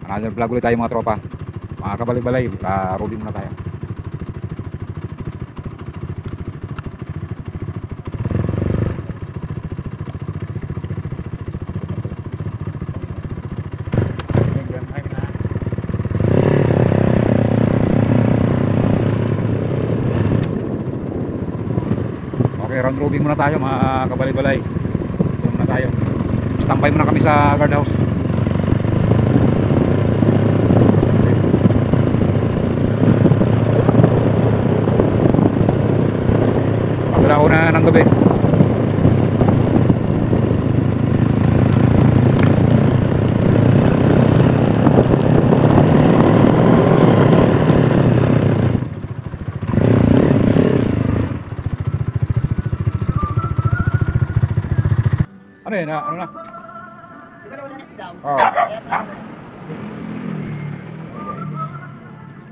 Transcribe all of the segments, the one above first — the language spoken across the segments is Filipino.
Another vlog ulit tayo mga tropa. Mga kabalibalay, ka-robing muna tayo. Okay, round robing muna tayo mga kabalibalay. Ito muna tayo. Standby muna kami sa guardhouse. Pagkalauna ng gabi. Ano yun? Ano na? Oo.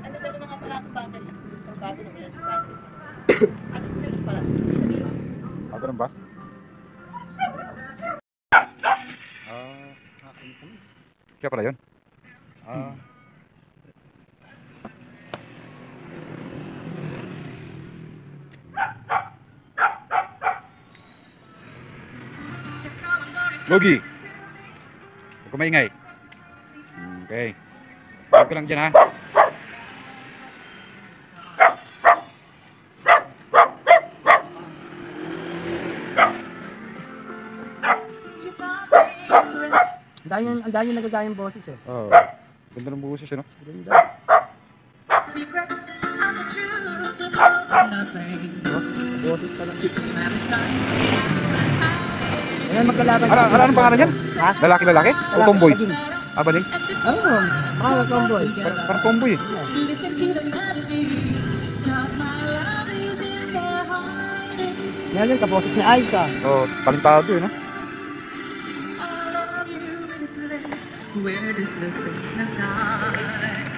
Ano daw mga pala ang battle? Ang battle ng mga battle. Ano pala? Ganun ba? Kaya pala yun? Logi! Huwag ka maingay. Okay. Huwag ka lang dyan ha. Ang dami nagagayang boses eh. Oo. Ganda ng boses no? Ganda. Boses pala. Ayan, magkalaban. Anong pangalan yan? Ha? Lalaki? O tomboy? Saging. Baling? Oo. Tomboy. Parang tomboy eh. Yan yung kaboses ni Aiza. Oo, talentado eh no? Where does the space and time?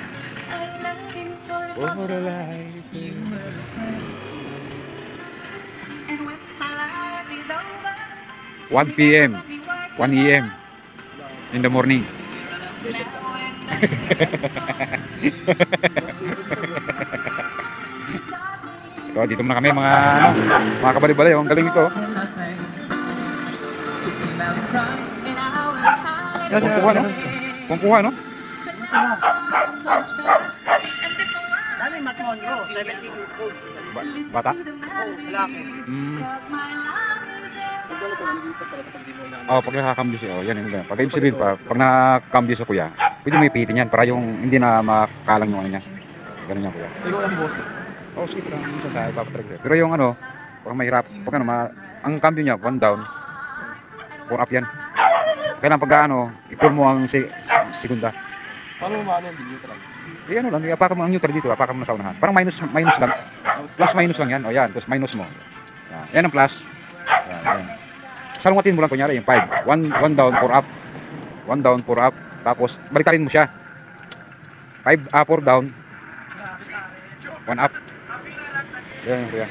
For a life. And when my life is over, 1 p.m. 1 a.m. in the morning. Ito, dito muna kami mga kabalibalay. Ang galing ito. Pangkuha no? Pangkuha no? Dami Matt Monroe, 17 years old. Bata? Oh, lalaki. Pag nakakambyo siya, yan yung ganyan. Pag ibig sabihin pa, pag nakakambyo sa kuya, pwede mo ipitin yan para yung hindi na makalang yung ano niya. Ganun yan kuya. Ikaw ang boss. Sige, pero minsan tayo papatrag. Pero yung ano, pag mahirap, pag ano, ang cambio niya, 1 down, 4 up yan. Kailan pag ano, i-pull mo ang segunda. Paano mo ano yung neutral? Ano lang, apakan mo ang neutral dito, apakan mo na sa unahan. Parang minus lang. Plus minus lang yan. O yan, tapos minus mo. Yan ang plus. Yan. Salungatin mo lang kunyari yung 5. 1 down, 4 up. 1 down, 4 up. Tapos baliktarin mo siya. 4 down, 1 up. Yan kuya.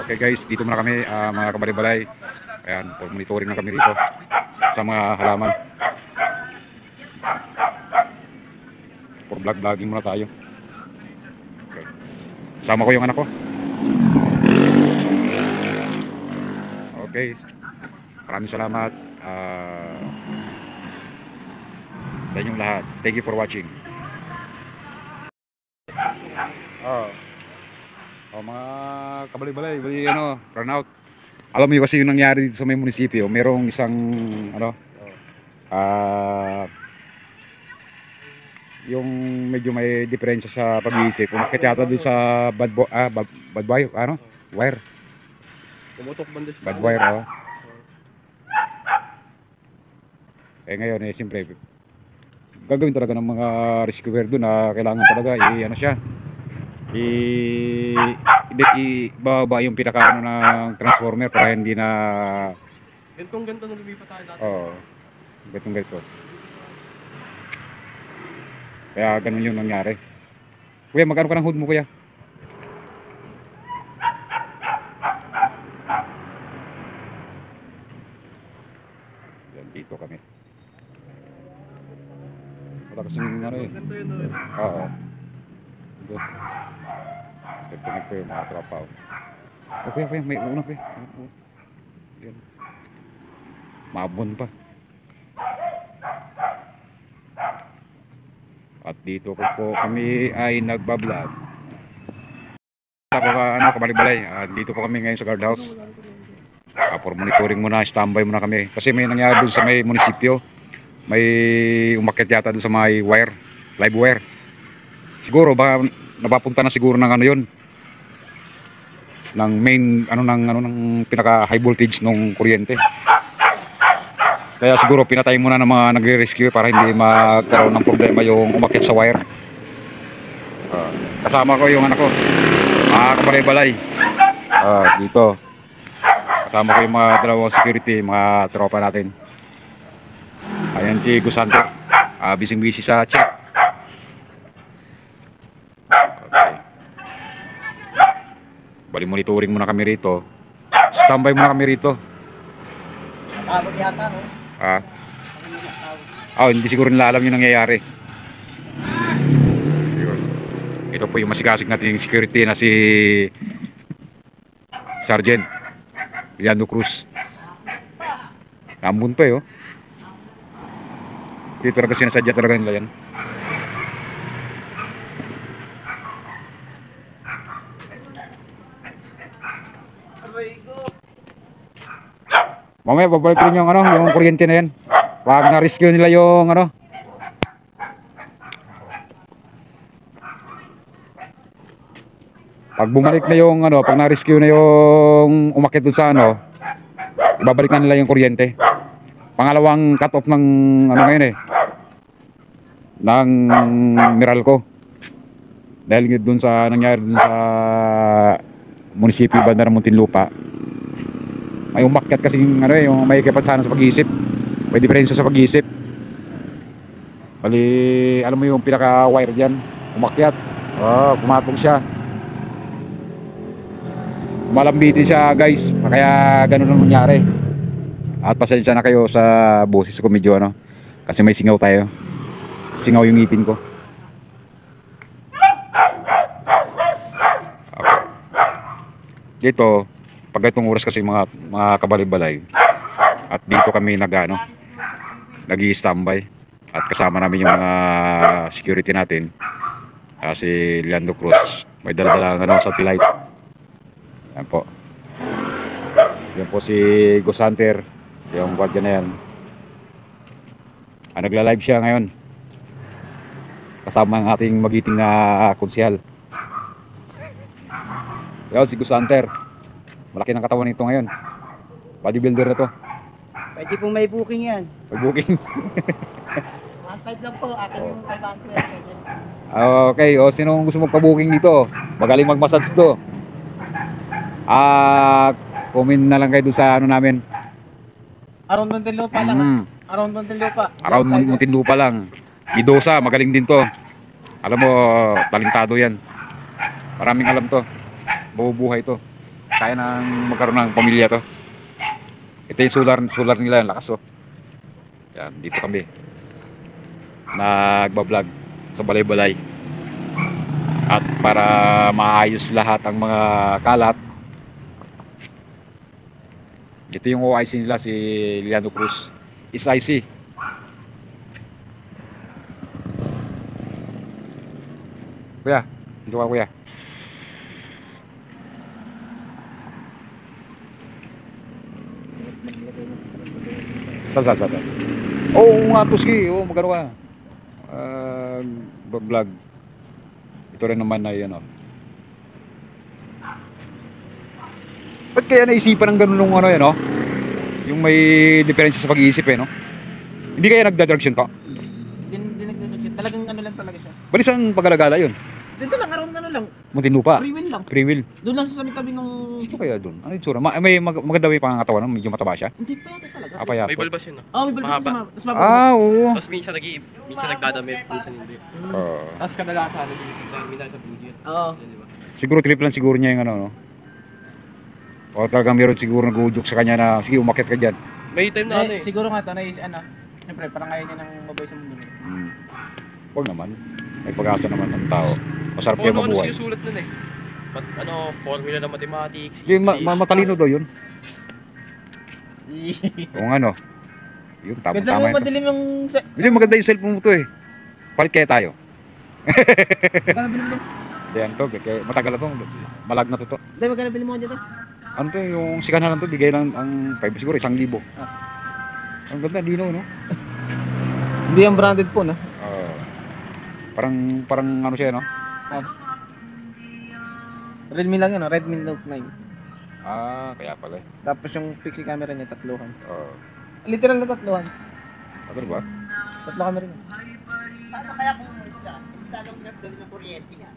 Okay guys, dito muna kami mga kabalibalay. Ayan, monitoring na kami rito sa mga halaman. For vlogging muna tayo. Okay. Sama ko yung anak ko. Okay. Maraming salamat sa inyong lahat. Thank you for watching. Mga kabalibalay, run out. Alam mo kasi yung nangyari dito sa may munisipyo, merong isang yung medyo may diferensya sa pag-iisip. Umakit yata doon sa bad wire, wire. Tumutok banda siya. Bad wire, ngayon siyempre gagawin talaga ng mga rescuer doon na kailangan talaga siya. Ibaba yung pinaka ng transformer para hindi na Gantong-ganto nung lumipat tayo dati. ganito. Kaya ganun yung nangyari. Kuya, magkano ka ng hood mo kuya? Yan, dito kami. Wala kasing ano eh. Oo. Ito. Ito yung mga tropa. Okay, may una pa. Yan. Mabon pa. At dito po kami ay nagbablog. Kabalibalay. Dito po kami ngayon sa guardhouse. For monitoring muna, standby muna kami. Kasi may nangyari doon sa may munisipyo. May umakyat yata doon sa may wire, live wire. Siguro baka napapunta na siguro ng ano 'yon. Ng main ng pinaka high voltage ng kuryente. Kaya siguro pinatay muna ng mga nagre-rescue para hindi magkaroon ng problema yung umakyat sa wire. Kasama ko yung anak ko. Kabalay-balay. Dito. Kasama ko yung mga dalawang security, mga tropa natin. Ayan si Gusanto. Busy sa chat. Okay. Bali monitoring muna kami rito. Standby muna kami rito. Abot yata, no? Hindi siguro nila alam yung nangyayari. Ito po yung masigasig natin yung security na si Sergeant Leandro Cruz. Nambun pa eh, oh. Dito talaga sinasadya talaga nila yan. Mamaya babalik rin yung yung kuryente na yan. Pag na-rescue nila yung pag bumalik na yung pag na-rescue na yung umakyat dun sa babalik na nila yung kuryente. Pangalawang cut off ng ngayon ng Meralco. Dahil dun sa nangyari dun sa munisipyo banda ng Muntinlupa. May umakyat kasi yung may kapansanan sa pag-iisip. May diferensya sa pag-iisip. Bali, alam mo yung pinaka-wire dyan. Umakyat. Pumatong siya. Malambiti siya guys. Kaya ganun ang nangyari. At pasensya na kayo sa boses ko medyo kasi may singaw tayo. Singaw yung ngipin ko. Okay. Dito pag itong oras kasi mga kabalibalay at dito kami nag-i-standby at kasama namin yung mga security natin. Si Leandro Cruz may dala-dala satellite. Yan po. Yan po si Ghost Hunter, yung guardia na yan. Nagla-live siya ngayon kasama ang ating magiting na konsyal. Yan si Ghost Hunter. Malaki ng katawan nito ngayon. Bodybuilder na to. Pwede pong may booking yan. May booking. 1.5 lang po, akin yung 500. Okay, sino gusto magpa-booking dito? Magaling mag-massage to. Comment na lang kayo doon sa namin. Around Muntinlupa lang. Around Muntinlupa. Around Muntinlupa lang. Midosa, magaling din to. Alam mo, talentado yan. Maraming alam to. Bubuhay to. Kaya nang magkaroon ng pamilya to. Ito yung solar nila, lakas Yan, dito kami nagbablog sa balay-balay. At para maayos lahat ang mga kalat, ito yung OIC nila, si Leandro Cruz. Is IC. Kuya, dito ka kuya. Saan. Nga tuski. Magano ka. Vlog. Ito rin naman na yan Ba't kaya naisipan ng ganun nung yan yung may diferensya sa pag-iisip no? Hindi kaya nagda-drugs yun to? Hindi nagdadrugs yun. Talagang lang talaga siya. Bali saan pag-alagala yun? Dito lang, around lang. Muntinlupa? Free will lang. Free will. Doon lang sa tabi nung... Ito kaya doon? Ano yung tsura? May maganda ba yung pangangatawan? Medyo mataba siya? Hindi pa yata talaga. Payat. May balbas yun may balbas. Mas mababa. Oo. Tapos minsan nagdadamit, minsan hindi. Tapos kadalasan minsan sa budget. Oo. Siguro trip lang siguro niya yung O talagang meron siguro nag-udyok sa kanya na sige umakyat ka dyan. May time na Siguro nga to, Siyempre, parang ayaw niya ng mabay sa mundo. Huwag naman. May pag-asa naman ng tao. Masarap Kung kayo ano-ano mabuhay. sinusulat nun eh. Formula ng mathematics, Hindi, matalino daw yun. Kung ano. Yun, Ganda tama mo yun. madilim yung... Hindi, maganda yung cellphone mo to eh. Palit kaya tayo. Magkano bili mo dito? Yan to, kaya matagal na to. Malag na to. Hindi, magkano bili mo dito? Ano to, yung sikanan to, bigay lang ang 5, siguro 1,000. Ang ganda, lino, no? Hindi yung branded po, no? Parang ano siya, no? Redmi lang yun, no? Redmi Note 9. Kaya pala eh. Tapos yung pixie camera niya, tatluhan. Literal Literal na tatluhan. Ano ba? Tatlo camera niya. Paano kaya kung hindi lalong pinagdami ng kuryente niya?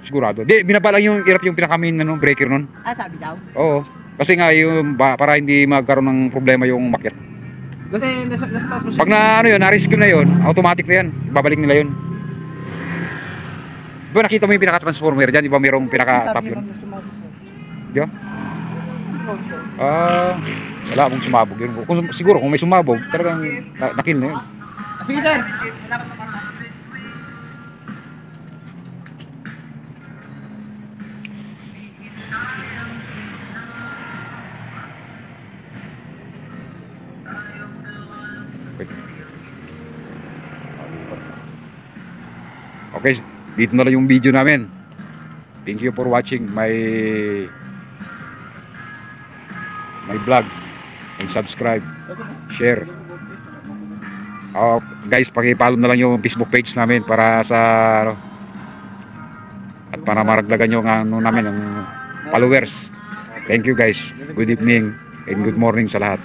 Sigurado. Di, binabalang yung irap yung pinakamin ano, breaker nun. Sabi daw. Oo. Kasi nga yung para hindi magkaroon ng problema yung makyat. Kasi nasa taas mo siya. Pag na ano yun, na-rescue na yun, automatic na yan. Babalik nila yun. Di ba nakita mo yung pinaka-transformer dyan? Di ba mayroong pinaka-top yun? Di ba? Wala akong sumabog yun. Siguro kung may sumabog, talagang nakil na yun. Sige, sir. Okay, dito na lang yung video namin. Thank you for watching my vlog and subscribe, share. Guys, paki-follow na lang yung Facebook page namin para sa ano, at para maragdagan yung ano namin, ang followers. Thank you guys. Good evening and good morning sa lahat.